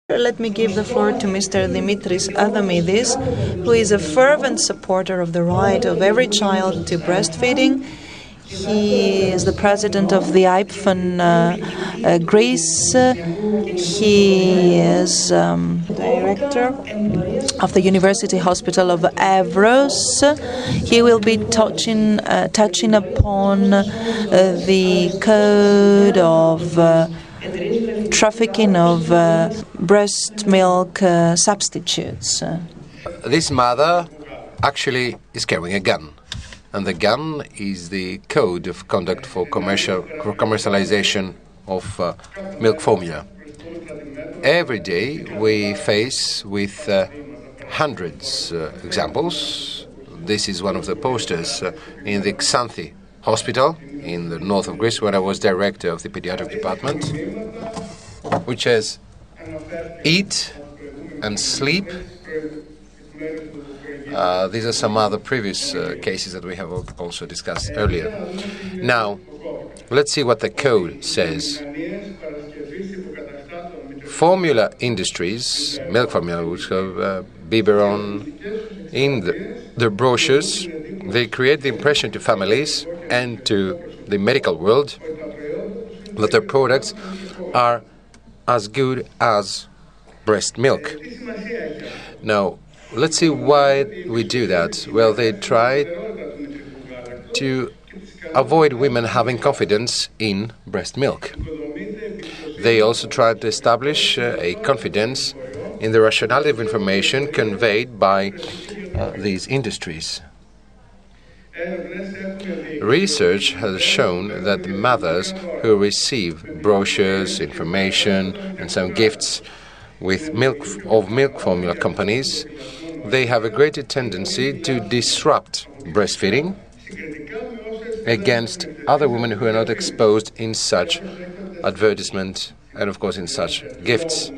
Let me give the floor to Mr. Dimitris Adamidis, who is a fervent supporter of the right of every child to breastfeeding. He is the president of the IBFAN Greece. He is director of the University Hospital of Evros. He will be touching upon the code of trafficking of breast milk substitutes. This mother actually is carrying a gun, and the gun is the code of conduct for commercialization of milk formula. Every day we face with hundreds examples. This is one of the posters in the Xanthi Hospital in the north of Greece, where I was director of the pediatric department, which says, eat and sleep. These are some other previous cases that we have also discussed earlier. Now, let's see what the code says. Formula industries, milk formula, which have biberon in the brochures, they create the impression to families and to the medical world that their products are as good as breast milk. Now, let's see why we do that. Well, they try to avoid women having confidence in breast milk. They also try to establish a confidence in the rationality of information conveyed by these industries. Research has shown that mothers who receive brochures, information, and some gifts with milk formula companies, they have a greater tendency to disrupt breastfeeding against other women who are not exposed in such advertisement and, of course, in such gifts.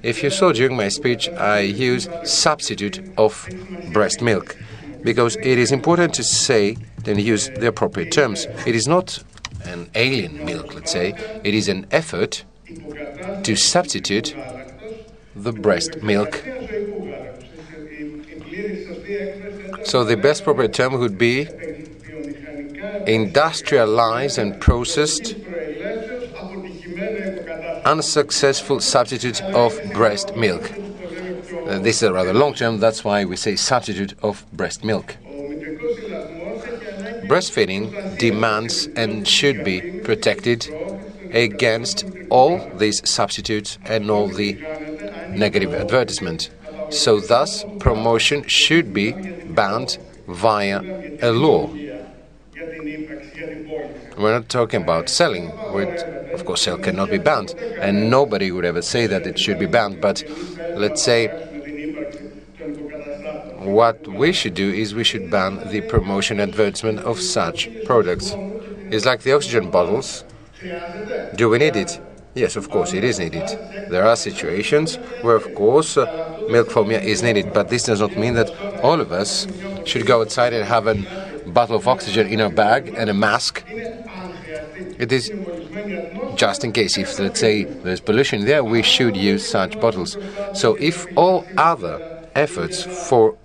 If you saw during my speech, I use substitute of breast milk, because it is important to say and use the appropriate terms. It is not an alien milk, let's say. It is an effort to substitute the breast milk. So the best appropriate term would be industrialized and processed unsuccessful substitute of breast milk. This is a rather long term, that's why we say substitute of breast milk. Breastfeeding demands and should be protected against all these substitutes and all the negative advertisement. So thus, promotion should be banned via a law. We're not talking about selling. Of course, sale cannot be banned, and nobody would ever say that it should be banned. But let's say what we should do is we should ban the promotion and advertisement of such products. It's like the oxygen bottles. Do we need it? Yes, of course, it is needed. There are situations where, of course, milk formula is needed, but this does not mean that all of us should go outside and have a bottle of oxygen in our bag and a mask. It is just in case, if, let's say, there's pollution there, we should use such bottles. So if all other efforts for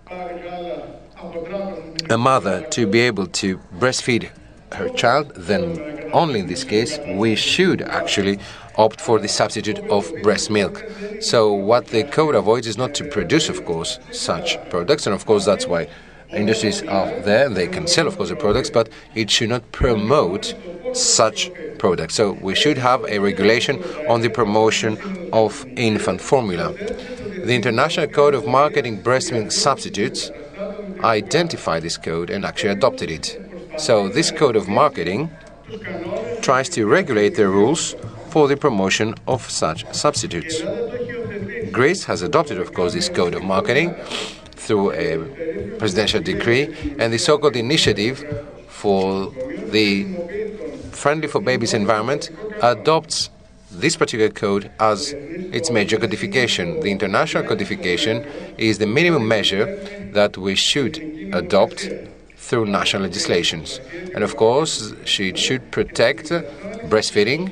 a mother to be able to breastfeed her child, then only in this case we should actually opt for the substitute of breast milk. So what the code avoids is not to produce, of course, such products, and of course that's why industries are there, they can sell, of course, the products, but it should not promote such products. So we should have a regulation on the promotion of infant formula. The International Code of Marketing Breast Milk Substitutes identified this code and actually adopted it. So this code of marketing tries to regulate the rules for the promotion of such substitutes. Greece has adopted, of course, this code of marketing through a presidential decree, and the so-called initiative for the Friendly for Babies environment adopts this particular code as its major codification. The international codification is the minimum measure that we should adopt through national legislations. And of course, it should protect breastfeeding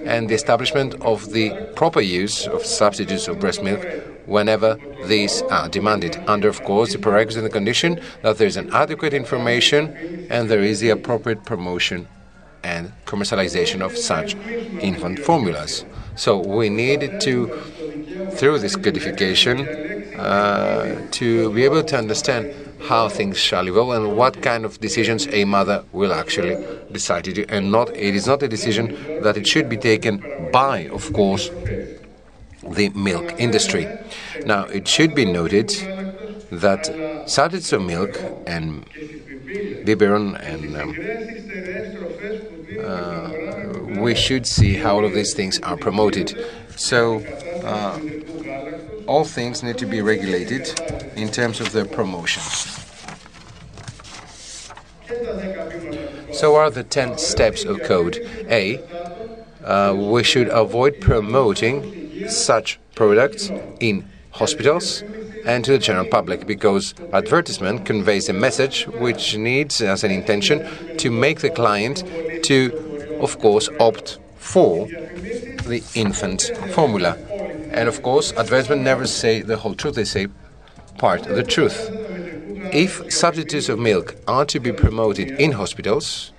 and the establishment of the proper use of substitutes of breast milk whenever these are demanded, under, of course, the prerequisite and the condition that there is an adequate information and there is the appropriate promotion and commercialization of such infant formulas. So we needed to, through this codification, to be able to understand how things shall evolve and what kind of decisions a mother will actually decide to do. And it is not a decision that it should be taken by, of course, the milk industry. Now, it should be noted that substitutes of milk and biberon and we should see how all of these things are promoted. So all things need to be regulated in terms of their promotion. So are the 10 steps of code. A, we should avoid promoting such products in hospitals and to the general public, because advertisement conveys a message which needs as an intention to make the client to, of course, opt for the infant formula. And of course, advertisements never say the whole truth, they say part of the truth. If substitutes of milk are to be promoted in hospitals,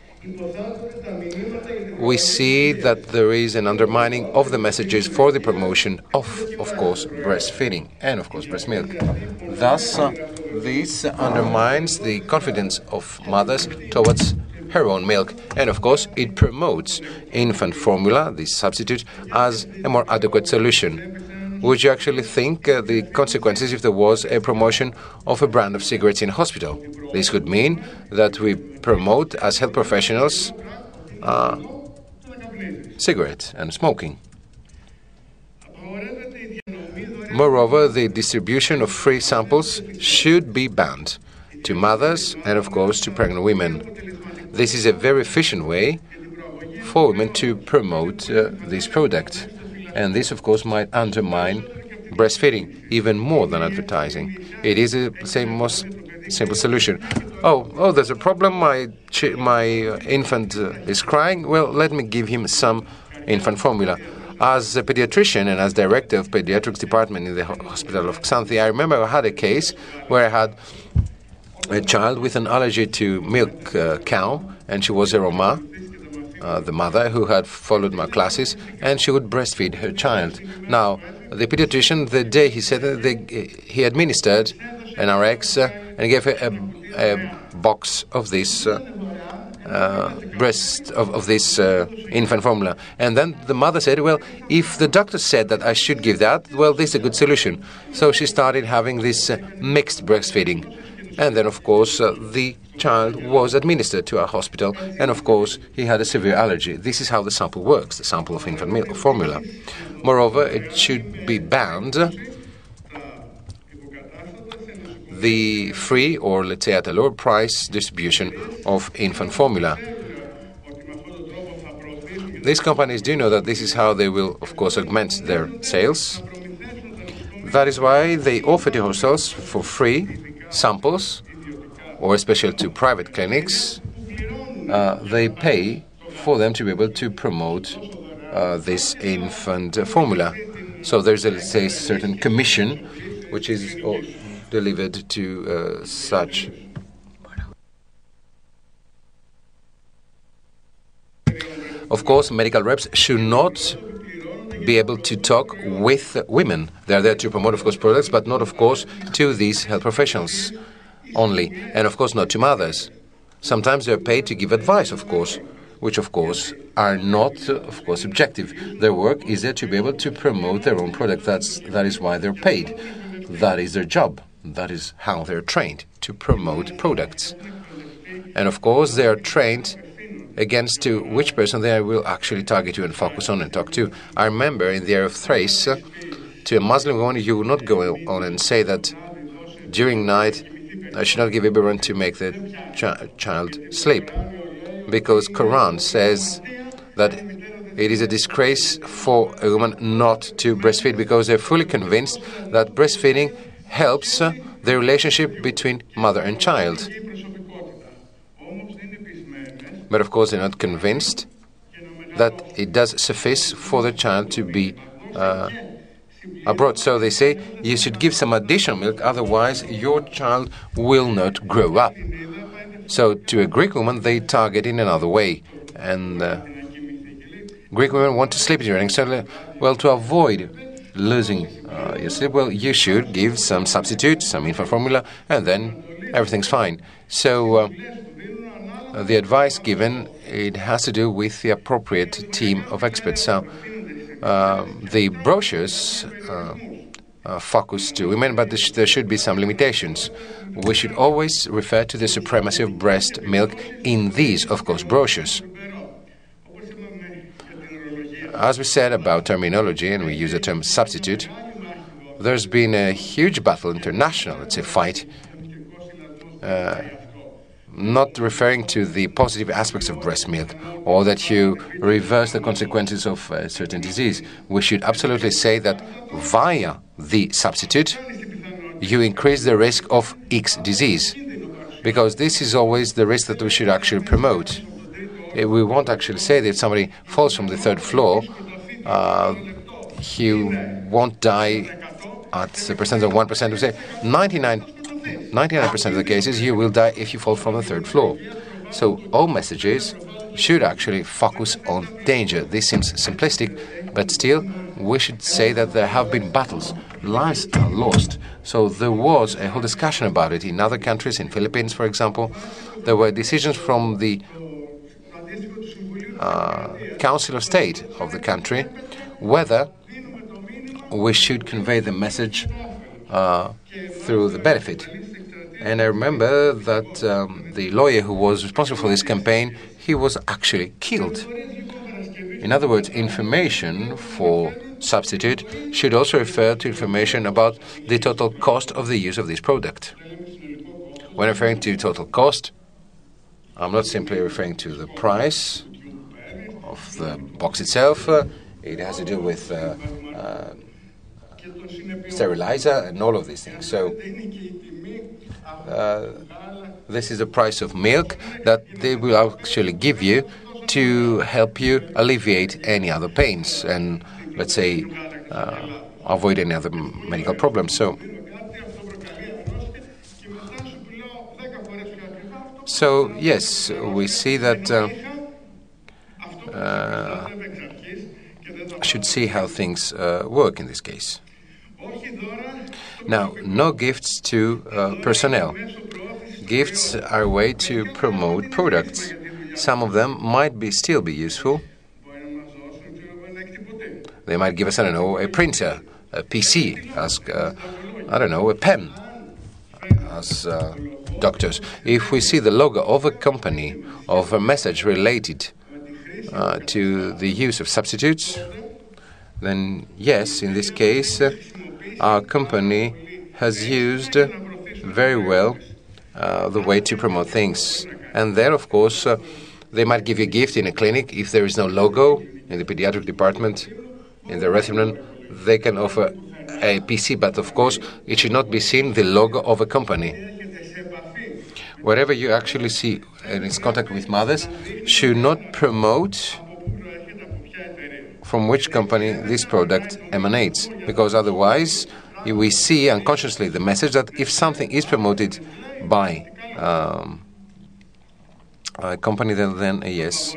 we see that there is an undermining of the messages for the promotion of course, breastfeeding and, of course, breast milk. Thus, this undermines the confidence of mothers towards her own milk. And, of course, it promotes infant formula, this substitute, as a more adequate solution. Would you actually think the consequences if there was a promotion of a brand of cigarettes in hospital? This could mean that we promote, as health professionals, cigarettes and smoking. Moreover, the distribution of free samples should be banned to mothers and, of course, to pregnant women. This is a very efficient way for women to promote this product. And this, of course, might undermine breastfeeding even more than advertising. It is the most simple solution. Oh, there's a problem. My infant is crying. Well, let me give him some infant formula. As a pediatrician and as director of pediatrics department in the hospital of Xanthi, I remember I had a case where I had a child with an allergy to milk cow, and she was a Roma, the mother who had followed my classes, and she would breastfeed her child. Now, the pediatrician, the day he said that he administered an RX and gave her a box of this infant formula. And then the mother said, well, if the doctor said that I should give that, well, this is a good solution. So she started having this mixed breastfeeding. And then, of course, the child was administered to a hospital, and, of course, he had a severe allergy. This is how the sample works, the sample of infant milk formula. Moreover, it should be banned the free, or let's say at a lower price, distribution of infant formula. These companies do know that this is how they will, of course, augment their sales. That is why they offer to hospitals for free samples, or especially to private clinics. They pay for them to be able to promote this infant formula. So there's, let's say, a certain commission which is delivered to such. Of course, medical reps should not be able to talk with women. They are there to promote, of course, products, but not, of course, to these health professionals only, and, of course, not to mothers. Sometimes they are paid to give advice, of course, which, of course, are not, of course, objective. Their work is there to be able to promote their own product. That is why they're paid. That is their job. That is how they're trained, to promote products. And, of course, they are trained against to which person they will actually target you and focus on and talk to. I remember in the area of Thrace, to a Muslim woman, you will not go on and say that during night I should not give Iberon to make the child sleep, because Quran says that it is a disgrace for a woman not to breastfeed, because they're fully convinced that breastfeeding helps the relationship between mother and child. But of course they're not convinced that it does suffice for the child to be abroad. So they say you should give some additional milk, otherwise your child will not grow up. So to a Greek woman, they target in another way. And Greek women want to sleep during. So, well, to avoid losing your sleep, well, you should give some substitute, some infant formula, and then everything's fine. So the advice given, it has to do with the appropriate team of experts. So the brochures focus to women, but there should be some limitations. We should always refer to the supremacy of breast milk in these, of course, brochures. As we said about terminology, and we use the term substitute, there's been a huge battle, international, let's say, fight, not referring to the positive aspects of breast milk or that you reverse the consequences of a certain disease. We should absolutely say that via the substitute, you increase the risk of X disease, because this is always the risk that we should actually promote. We won't actually say that if somebody falls from the third floor, he won't die at the percent of 1%. We say 99% of the cases you will die if you fall from the third floor. So all messages should actually focus on danger. This seems simplistic, but still we should say that there have been battles. Lives are lost. So there was a whole discussion about it in other countries, in Philippines, for example. There were decisions from the Council of State of the country whether we should convey the message through the benefit. And I remember that the lawyer who was responsible for this campaign, he was actually killed. In other words, information for substitute should also refer to information about the total cost of the use of this product. When referring to total cost, I'm not simply referring to the price of the box itself. It has to do with sterilizer and all of these things. So this is the price of milk that they will actually give you to help you alleviate any other pains and, let's say, avoid any other medical problems. So yes, we see that should see how things work in this case. Now, no gifts to personnel. Gifts are a way to promote products. Some of them might still be useful. They might give us, I don't know, a printer, a PC, as, I don't know, a pen, as doctors. If we see the logo of a company, of a message related to the use of substitutes, then yes, in this case, our company has used very well the way to promote things. And there, of course, they might give you a gift in a clinic. If there is no logo in the pediatric department, in the Rethymno, they can offer a PC, but of course, it should not be seen the logo of a company. Whatever you actually see in its contact with mothers should not promote from which company this product emanates, because otherwise we see unconsciously the message that if something is promoted by a company, then yes.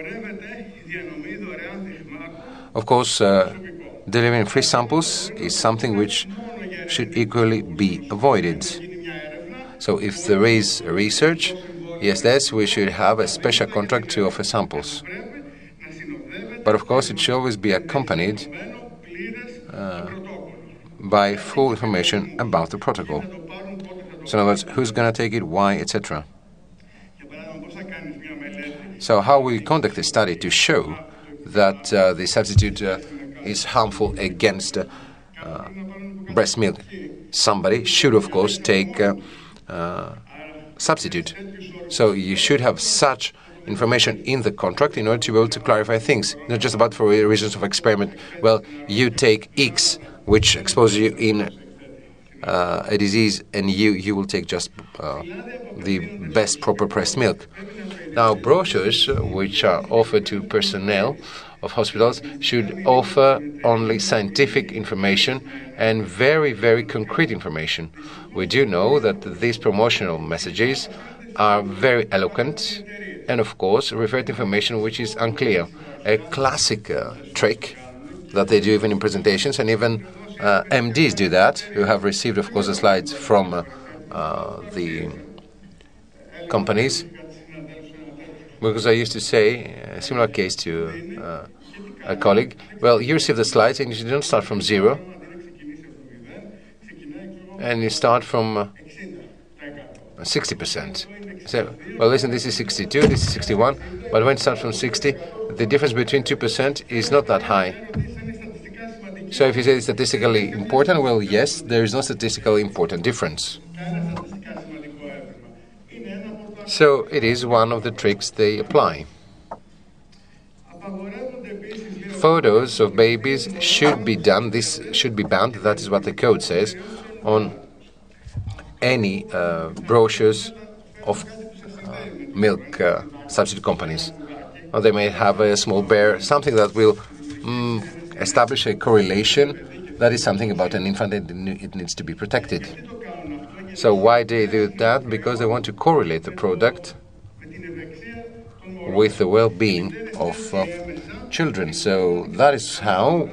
Of course, delivering free samples is something which should equally be avoided. So if there is research, yes, we should have a special contract to offer samples. But of course, it should always be accompanied by full information about the protocol. So in other words, who's going to take it, why, etc. So how will you conduct a study to show that the substitute is harmful against breast milk? Somebody should, of course, take substitute. So you should have such information in the contract in order to be able to clarify things, not just about for reasons of experiment. Well, you take X, which exposes you in a disease, and you will take just the best proper breast milk. Now, brochures which are offered to personnel of hospitals should offer only scientific information and very, very concrete information. We do know that these promotional messages are very eloquent and, of course, refer to information which is unclear. A classic trick that they do even in presentations, and even MDs do that, who have received, of course, the slides from the companies. Because I used to say, a similar case to a colleague, well, you receive the slides and you don't start from 0, and you start from 60%. So, well, listen, this is 62, this is 61, but when you start from 60, the difference between 2% is not that high. So if you say it's statistically important, well, yes, there is no statistically important difference. So it is one of the tricks they apply. Photos of babies should be done, this should be banned, that is what the code says, on any brochures of milk subsidy companies. Or they may have a small bear, something that will establish a correlation that is something about an infant and it needs to be protected. So why do they do that? Because they want to correlate the product with the well-being of children. So that is how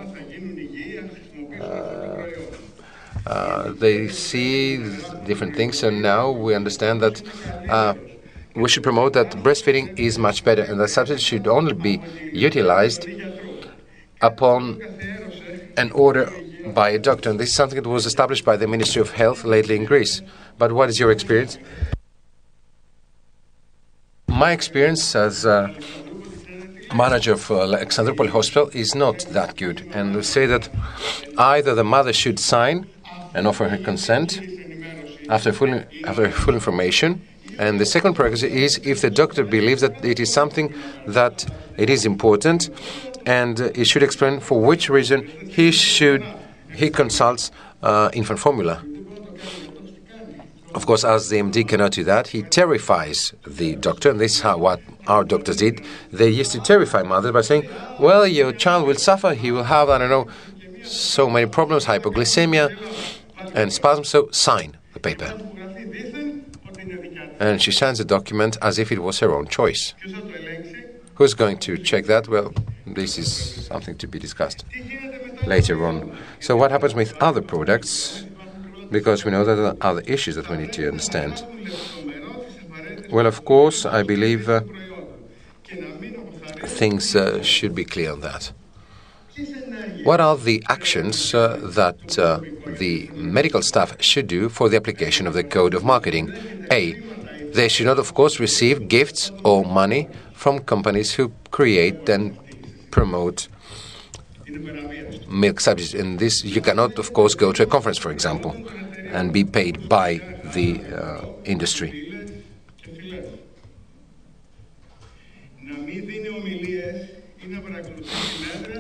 they see different things. And now we understand that we should promote that breastfeeding is much better and that subsidy should only be utilized upon an order by a doctor. And this is something that was established by the Ministry of Health lately in Greece. But what is your experience? My experience as manager of Alexandroupoli Hospital is not that good. And we say that either the mother should sign and offer her consent after full information. And the second prerequisite is if the doctor believes that it is something that it is important, and he should explain for which reason he consults infant formula. Of course, as the MD cannot do that, he terrifies the doctor, and this is what our doctors did. They used to terrify mothers by saying, well, your child will suffer, he will have, I don't know, so many problems, hypoglycemia and spasms, so sign the paper. And she signs the document as if it was her own choice. Who's going to check that? Well, this is something to be discussed later on. So what happens with other products? Because we know that there are other issues that we need to understand. Well, of course, I believe things should be clear on that. What are the actions that the medical staff should do for the application of the Code of Marketing? A. They should not, of course, receive gifts or money from companies who create and promote milk subsidies. In this, you cannot, of course, go to a conference, for example, and be paid by the industry.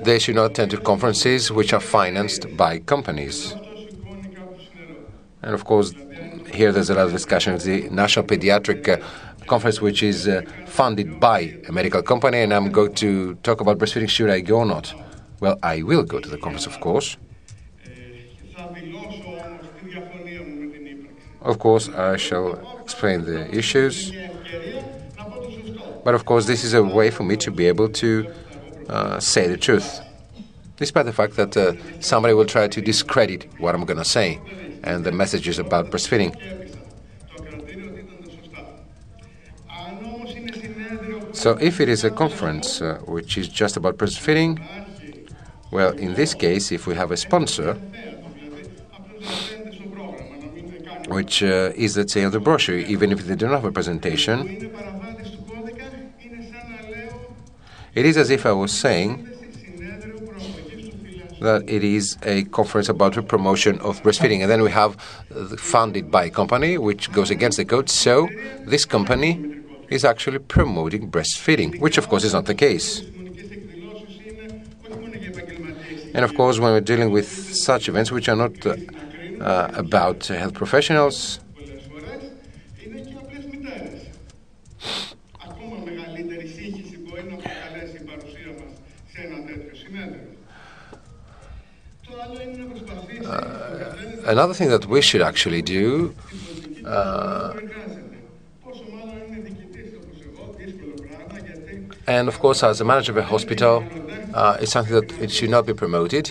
They should not attend to conferences which are financed by companies. And, of course, here there's a lot of discussion of the National Pediatric Conference, which is funded by a medical company, and I'm going to talk about breastfeeding. Should I go or not? Well, I will go to the conference, of course. Of course, I shall explain the issues. But, of course, this is a way for me to be able to say the truth, despite the fact that somebody will try to discredit what I'm going to say and the messages about breastfeeding. So if it is a conference which is just about breastfeeding, well, in this case, if we have a sponsor, which is, let's say, on the brochure, even if they don't have a presentation, it is as if I was saying that it is a conference about the promotion of breastfeeding. And then we have funded by a company which goes against the code. So this company is actually promoting breastfeeding, which of course is not the case. And of course, when we're dealing with such events which are not about health professionals, Another thing that we should actually do, and of course as a manager of a hospital, it's something that it should not be promoted.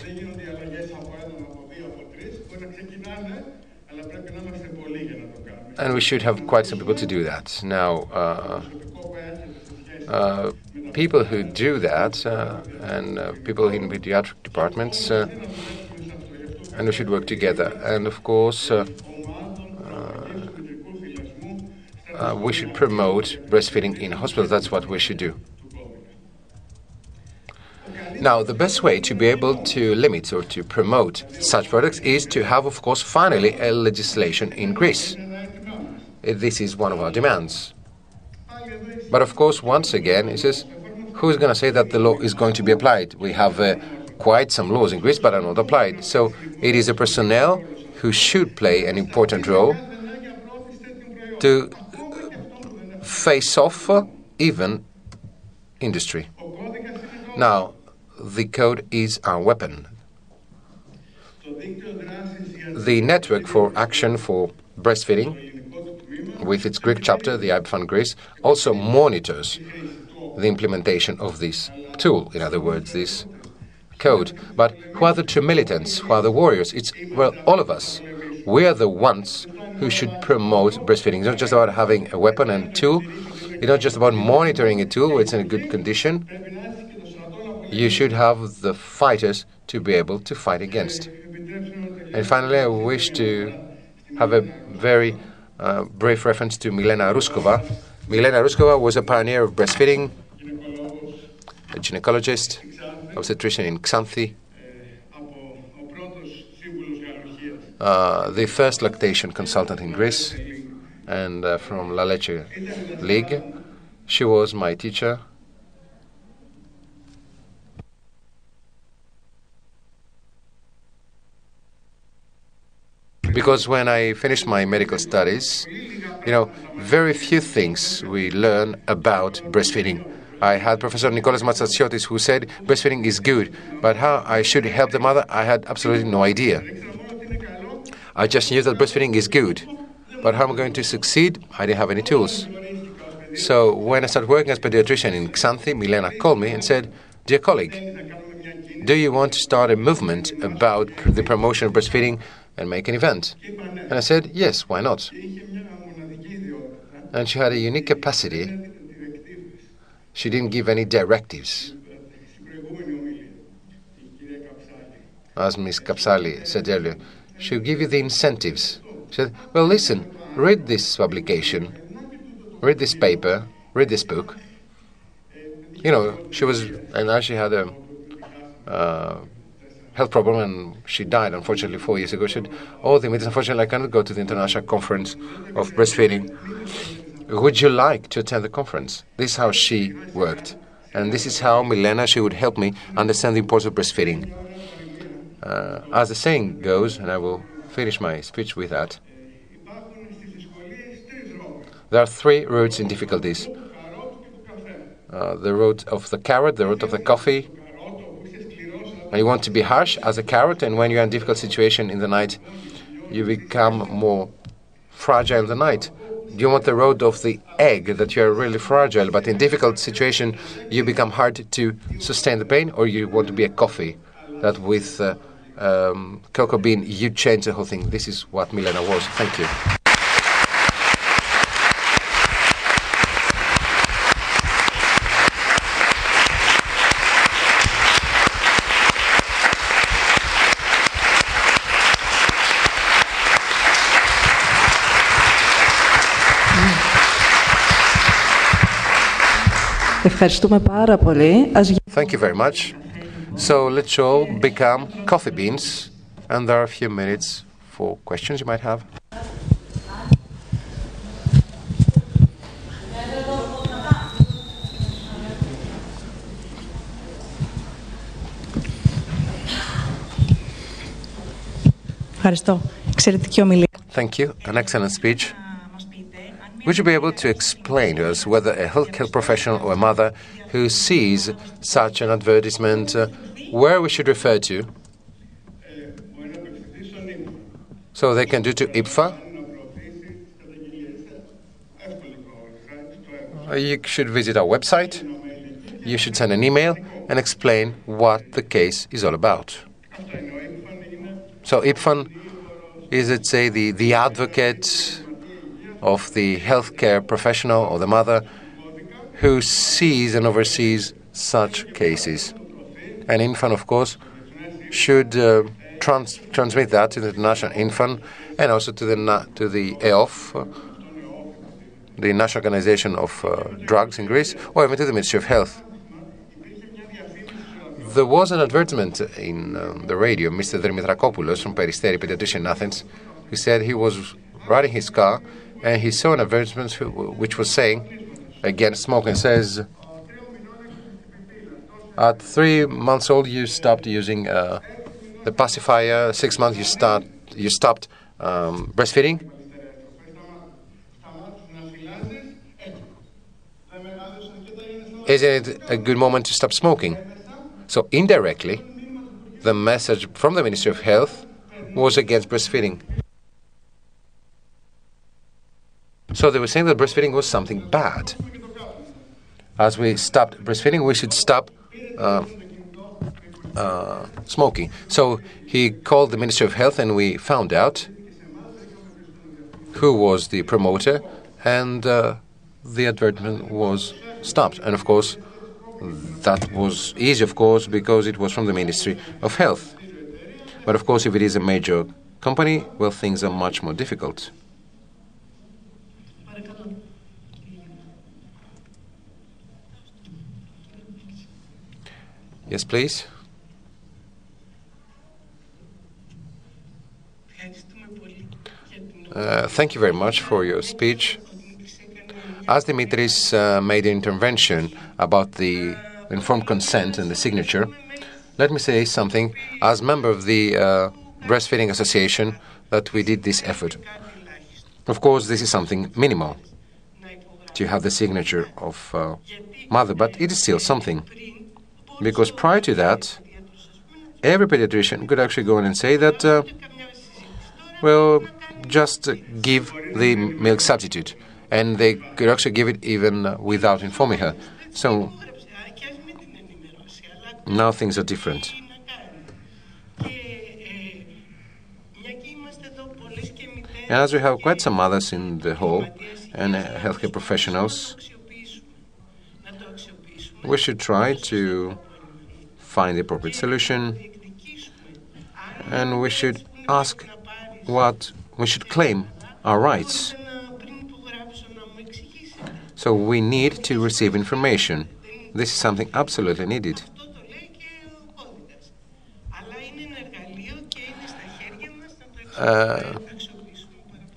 And we should have quite some people to do that. Now, people who do that, and people in pediatric departments, and we should work together. And of course, we should promote breastfeeding in hospitals. That's what we should do. Now, the best way to be able to limit or to promote such products is to have, of course, finally a legislation in Greece. This is one of our demands. But of course, once again, it says, who is going to say that the law is going to be applied? We have quite some laws in Greece, but are not applied. So it is the personnel who should play an important role to face off even industry. Now, the code is our weapon. The network for action for breastfeeding, with its Greek chapter, the IBFAN Greece, also monitors the implementation of this tool, in other words, this code. But who are the true militants? Who are the warriors? It's, well, all of us. We are the ones who should promote breastfeeding. It's not just about having a weapon and tool. It's not just about monitoring a tool where it's in a good condition. You should have the fighters to be able to fight against. And finally, I wish to have a very brief reference to Milena Ruskova. Milena Ruskova was a pioneer of breastfeeding, a gynecologist, obstetrician in Xanthi, the first lactation consultant in Greece, and from La Leche League. She was my teacher. Because when I finished my medical studies, very few things we learn about breastfeeding. I had Professor Nicholas Matsatsiotis who said breastfeeding is good, but how I should help the mother, I had absolutely no idea. I just knew that breastfeeding is good, but how am I going to succeed? I didn't have any tools. So when I started working as pediatrician in Xanthi, Milena called me and said, "Dear colleague, do you want to start a movement about the promotion of breastfeeding and make an event?" And I said, yes, why not? And she had a unique capacity. She didn't give any directives. As Ms. Kapsali said earlier, she would give you the incentives. She said, well, listen, read this publication, read this paper, read this book. She was, and now she had a health problem and she died, unfortunately, 4 years ago. She said, oh, Dimitris, unfortunately, I cannot go to the International Conference of Breastfeeding. Would you like to attend the conference? This is how she worked. And this is how Milena, she would help me understand the importance of breastfeeding. As the saying goes, and I will finish my speech with that, there are three roads in difficulties. The road of the carrot, the road of the coffee. And you want to be harsh as a carrot, and when you're in a difficult situation in the night, you become more fragile in the night. You want the road of the egg, that you're really fragile, but in difficult situation, you become hard to sustain the pain, or you want to be a coffee, that with cocoa bean, you change the whole thing. This is what Milena was. Thank you. Thank you very much. So let's all become coffee beans, and there are a few minutes for questions you might have. Thank you. An excellent speech. Would you be able to explain to us whether a healthcare professional or a mother who sees such an advertisement, where we should refer to? So they can do to IBFA. You should visit our website. You should send an email and explain what the case is all about. So IBFAN is, let's say, the advocate of the healthcare professional or the mother who sees and oversees such cases. And IBFAN, of course, should transmit that to the National IBFAN and also to the EOF, the National Organization of Drugs in Greece, or even to the Ministry of Health. There was an advertisement in the radio, Mr. Dimitrakopoulos from Peristeri, Pediatrician in Athens, who said he was riding his car and he saw an advertisement which was saying against smoking. It says, at 3 months old you stopped using the pacifier, 6 months you stopped breastfeeding. Isn't it a good moment to stop smoking? So indirectly, the message from the Ministry of Health was against breastfeeding. So they were saying that breastfeeding was something bad. As we stopped breastfeeding, we should stop smoking. So he called the Ministry of Health and we found out who was the promoter, and the advertisement was stopped. And of course, that was easy, of course, because it was from the Ministry of Health. But of course, if it is a major company, well, things are much more difficult. Yes, please. Thank you very much for your speech. As Dimitris made an intervention about the informed consent and the signature, let me say something as member of the Breastfeeding Association that we did this effort. Of course, this is something minimal to have the signature of mother, but it is still something. Because prior to that, every pediatrician could actually go in and say that, well, just give the milk substitute. And they could actually give it even without informing her. So now things are different. And as we have quite some mothers in the hall and healthcare professionals, we should try to find the appropriate solution, and we should ask what we should claim our rights. So we need to receive information. This is something absolutely needed.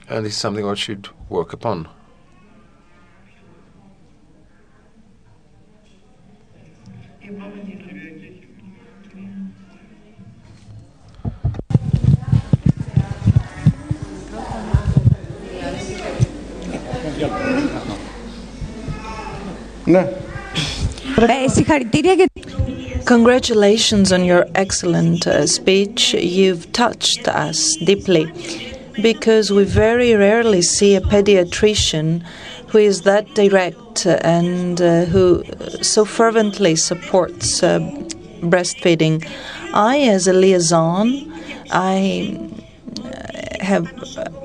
And this is something we should work upon. Congratulations on your excellent speech. You've touched us deeply, because we very rarely see a pediatrician who is that direct and who so fervently supports breastfeeding. I, as a liaison, I have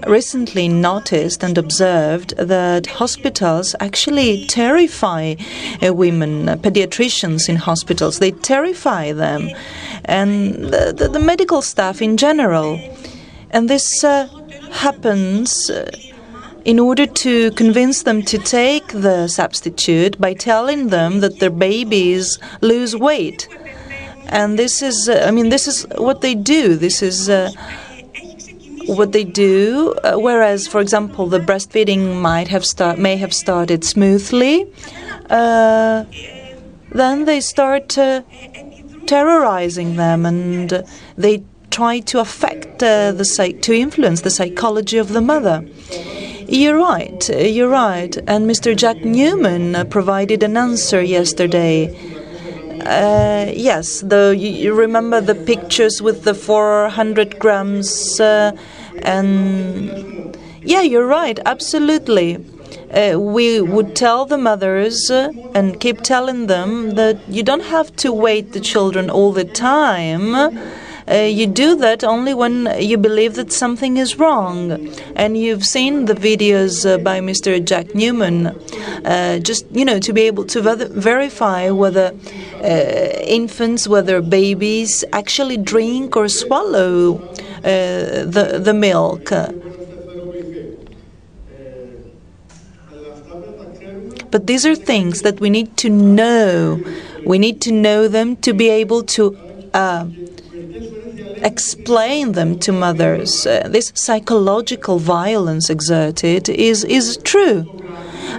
recently noticed and observed that hospitals actually terrify women, pediatricians in hospitals. They terrify them, and the medical staff in general. And this happens in order to convince them to take the substitute by telling them that their babies lose weight. And this is, this is what they do. This is what they do, whereas, for example, the breastfeeding may have started smoothly, then they start terrorizing them, and they try to affect to influence the psychology of the mother. You're right, and Mr. Jack Newman provided an answer yesterday. Yes, you remember the pictures with the 400 grams And yeah, you're right, absolutely. We would tell the mothers and keep telling them that you don't have to wait the children all the time. You do that only when you believe that something is wrong. And you've seen the videos by Mr. Jack Newman, just, to be able to verify whether infants, whether babies actually drink or swallow the milk. But these are things that we need to know. We need to know them to be able to explain them to mothers. This psychological violence exerted is true.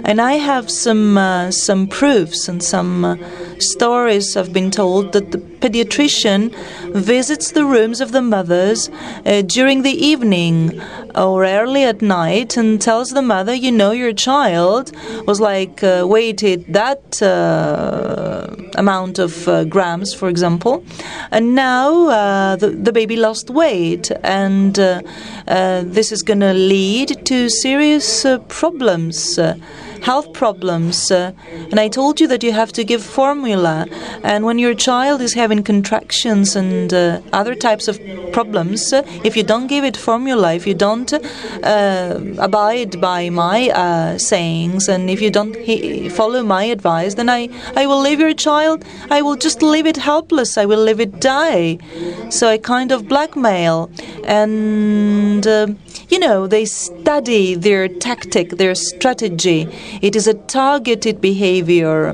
And I have some proofs and some stories I've been told that the pediatrician visits the rooms of the mothers during the evening or early at night and tells the mother, your child was weighted that amount of grams, for example, and now the baby lost weight, and this is going to lead to serious problems. Health problems. And I told you that you have to give formula. And when your child is having contractions and other types of problems, if you don't give it formula, if you don't abide by my sayings, and if you don't follow my advice, then I will leave your child, I will just leave it helpless, I will leave it die. So I kind of blackmail. And, they study their tactic, their strategy. It is a targeted behavior.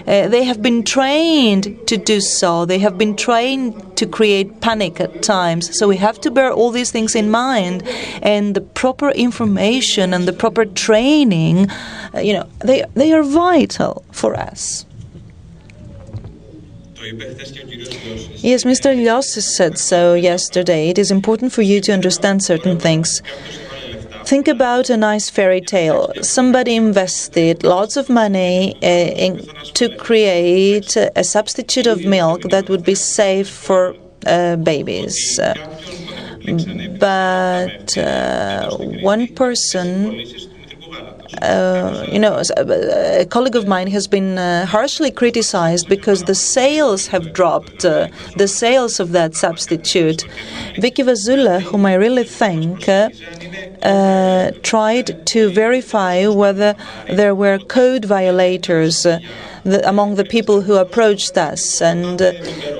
They have been trained to do so. They have been trained to create panic at times. So we have to bear all these things in mind. And the proper information and the proper training, they are vital for us. Yes, Mr. Lossis said so yesterday. It is important for you to understand certain things. Think about a nice fairy tale. Somebody invested lots of money to create a substitute of milk that would be safe for babies. But one person, a colleague of mine has been harshly criticized because the sales have dropped, the sales of that substitute. Vicky Vazula, whom I really thank, tried to verify whether there were code violators among the people who approached us, and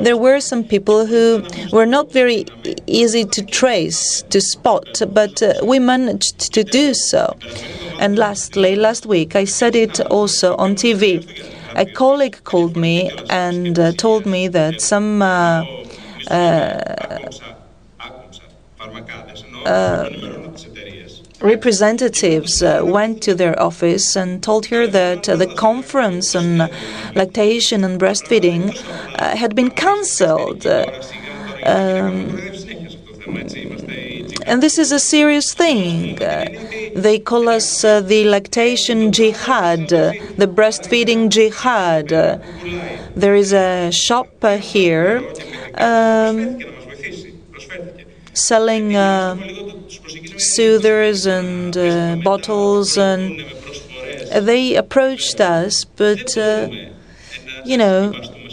there were some people who were not very easy to trace, to spot, but we managed to do so. And lastly, last week, I said it also on TV. A colleague called me and told me that some representatives went to their office and told her that the conference on lactation and breastfeeding had been cancelled. And this is a serious thing. They call us the lactation jihad, the breastfeeding jihad. There is a shop here selling soothers and bottles, and they approached us, but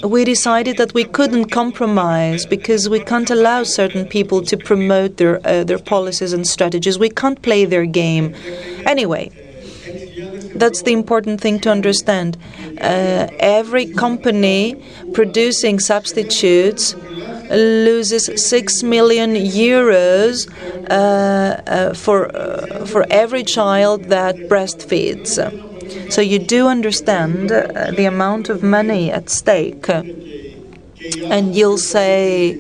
we decided that we couldn't compromise because we can't allow certain people to promote their policies and strategies. We can't play their game. Anyway, that's the important thing to understand. Every company producing substitutes loses 6 million euros for every child that breastfeeds. So you do understand the amount of money at stake. And you'll say,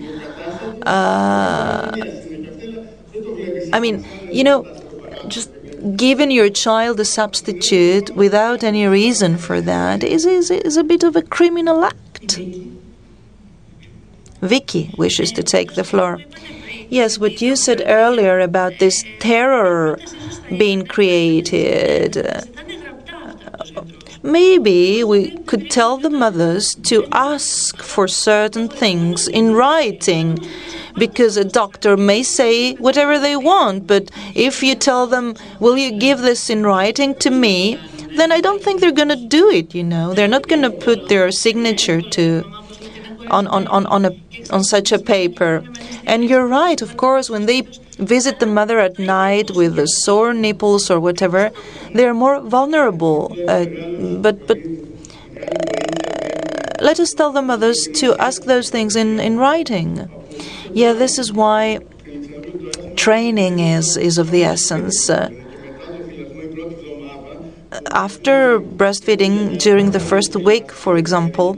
just giving your child a substitute without any reason for that is a bit of a criminal act. Vicky wishes to take the floor. Yes, what you said earlier about this terror being created. maybe we could tell the mothers to ask for certain things in writing, because a doctor may say whatever they want, but if you tell them, will you give this in writing to me, then I don't think they're going to do it, They're not going to put their signature on such a paper. And you're right, of course, when they visit the mother at night with the sore nipples or whatever, they're more vulnerable. But let us tell the mothers to ask those things in writing. Yeah, this is why training is of the essence. After breastfeeding, during the first week, for example,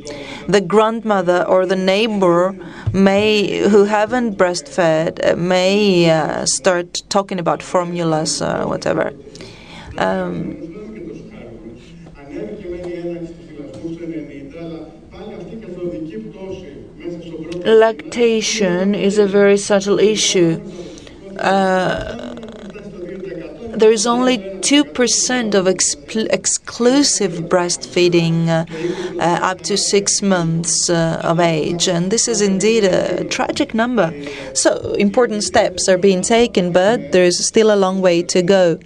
the grandmother or the neighbor who haven't breastfed may start talking about formulas or whatever. Lactation is a very subtle issue. There is only 2% of exclusive breastfeeding up to 6 months of age, and this is indeed a tragic number. So important steps are being taken, but there is still a long way to go.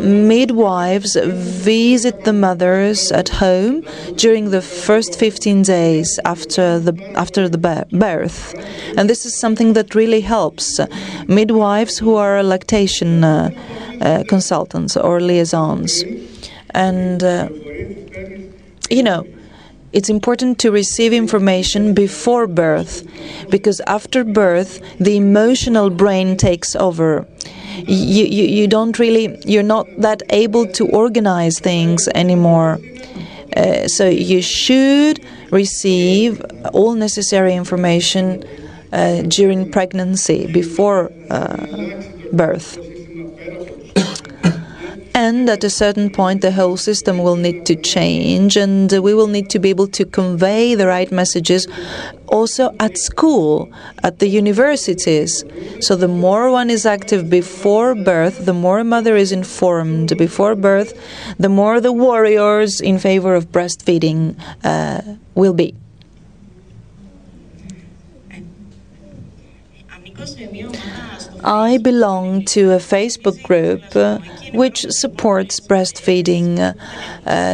Midwives visit the mothers at home during the first 15 days after the birth, and this is something that really helps. Midwives who are lactation consultants or liaisons, and it's important to receive information before birth, because after birth the emotional brain takes over. You're not that able to organize things anymore. So you should receive all necessary information during pregnancy, before birth. And at a certain point, the whole system will need to change, and we will need to be able to convey the right messages also at school, at the universities. So the more one is active before birth, the more a mother is informed before birth, the more the warriors in favor of breastfeeding will be. I belong to a Facebook group which supports breastfeeding.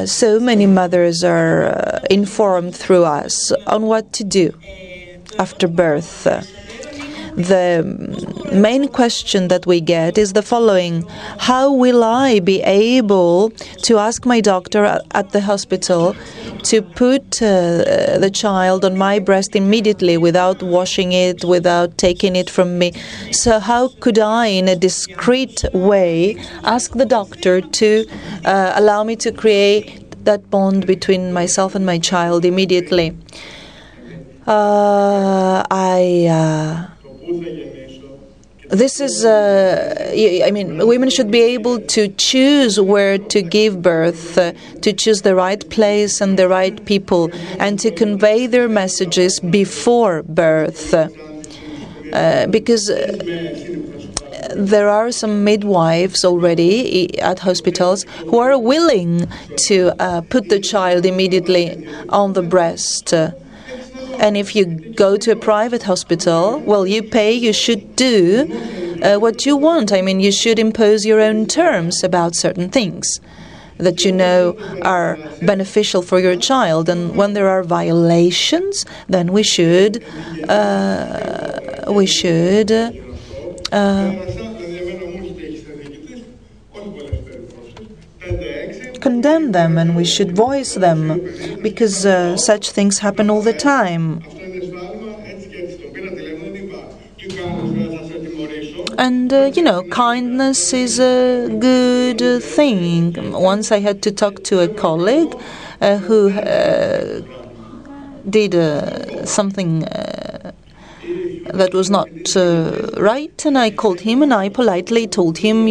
So many mothers are informed through us on what to do after birth. The main question that we get is the following: how will I be able to ask my doctor at the hospital to put the child on my breast immediately without washing it, without taking it from me? So how could I, in a discreet way, ask the doctor to allow me to create that bond between myself and my child immediately? This is, women should be able to choose where to give birth, to choose the right place and the right people, and to convey their messages before birth. Because there are some midwives already at hospitals who are willing to put the child immediately on the breast. And if you go to a private hospital, well, you pay, you should do what you want. You should impose your own terms about certain things that you know are beneficial for your child. And when there are violations, then we should condemn them, and we should voice them, because such things happen all the time. And, kindness is a good thing. Once I had to talk to a colleague who did something that was not right, and I called him and I politely told him,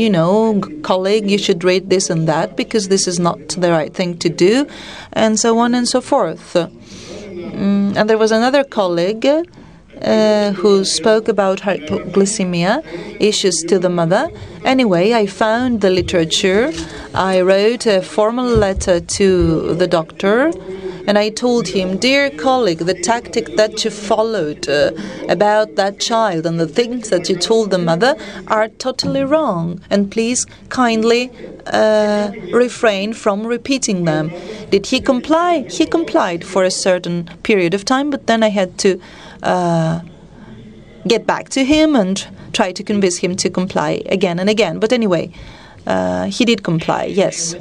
colleague, you should read this and that, because this is not the right thing to do, and so on and so forth. And there was another colleague who spoke about hypoglycemia issues to the mother. Anyway, I found the literature. I wrote a formal letter to the doctor, and I told him, "Dear colleague, the tactic that you followed about that child and the things that you told the mother are totally wrong, and please kindly refrain from repeating them." Did he comply? He complied for a certain period of time, but then I had to get back to him and try to convince him to comply again and again. But anyway, he did comply, yes.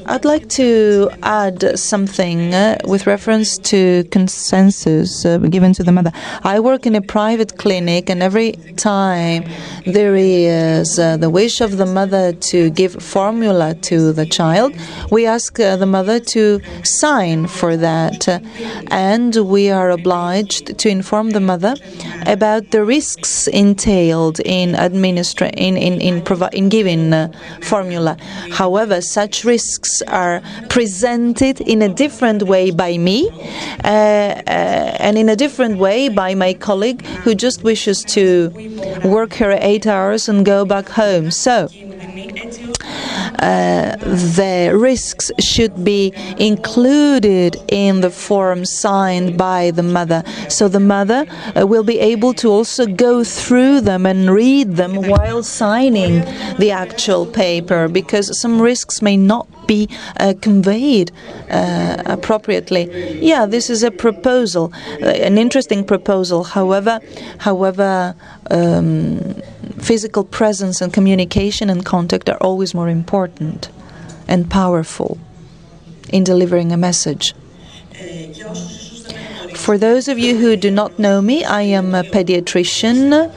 I'd like to add something with reference to consensus given to the mother. I work in a private clinic, and every time there is the wish of the mother to give formula to the child, we ask the mother to sign for that, and we are obliged to inform the mother about the risks entailed in giving formula. However, such risks are presented in a different way by me and in a different way by my colleague who just wishes to work her 8 hours and go back home. So the risks should be included in the form signed by the mother, so the mother will be able to also go through them and read them while signing the actual paper, because some risks may not be conveyed appropriately. Yeah, this is a proposal, an interesting proposal. However, physical presence and communication and contact are always more important and powerful in delivering a message. For those of you who do not know me, I am a pediatrician.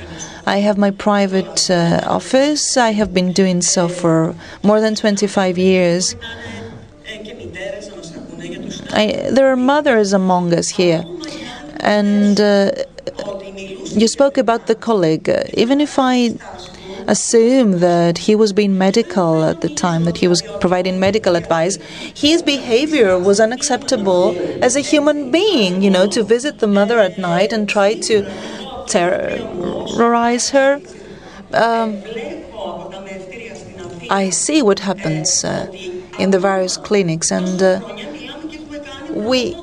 I have my private office. I have been doing so for more than 25 years. There are mothers among us here. And you spoke about the colleague. Even if I assume that he was being medical at the time, that he was providing medical advice, his behavior was unacceptable as a human being, to visit the mother at night and try to terrorize her. I see what happens in the various clinics, and we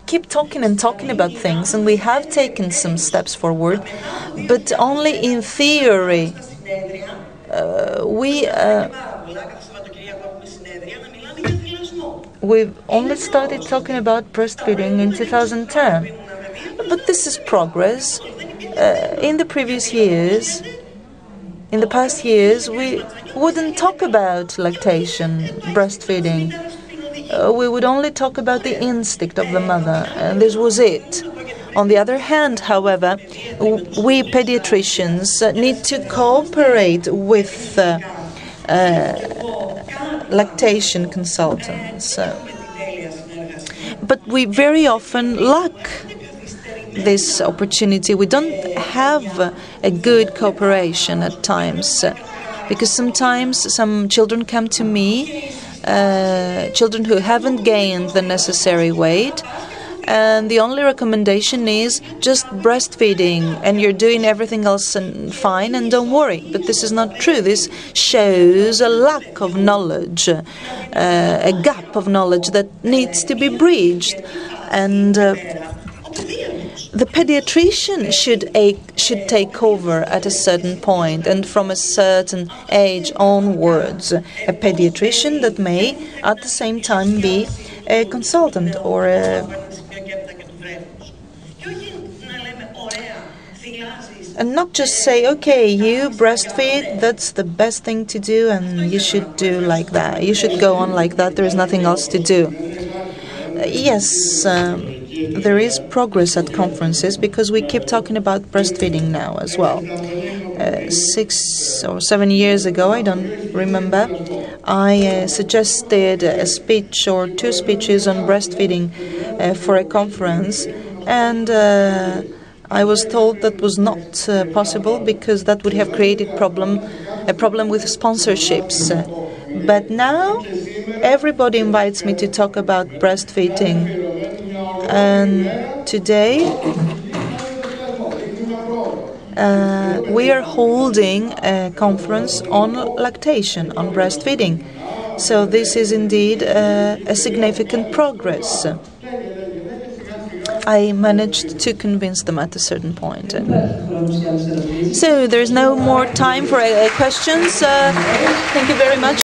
keep talking about things, and we have taken some steps forward, but only in theory. We've only started talking about breastfeeding in 2010. But this is progress. In the past years, we wouldn't talk about lactation, breastfeeding. We would only talk about the instinct of the mother, and this was it. On the other hand, however, we pediatricians need to cooperate with lactation consultants. But we very often lack this opportunity. We don't have a good cooperation at times, because sometimes some children come to me, children who haven't gained the necessary weight, and the only recommendation is just breastfeeding, and you're doing everything else fine, and don't worry. But this is not true. This shows a lack of knowledge, a gap of knowledge that needs to be bridged. And the pediatrician should take over at a certain point, and from a certain age onwards. A pediatrician that may at the same time be a consultant or and not just say, okay, you breastfeed, that's the best thing to do, and you should do like that. You should go on like that. There is nothing else to do. Yes, there is progress at conferences, because we keep talking about breastfeeding now as well. 6 or 7 years ago, I don't remember, I suggested a speech or 2 speeches on breastfeeding for a conference, and I was told that was not possible, because that would have created a problem with sponsorships. But now everybody invites me to talk about breastfeeding. And today we are holding a conference on lactation, on breastfeeding. So this is indeed a significant progress. I managed to convince them at a certain point. So there's no more time for questions. Thank you very much.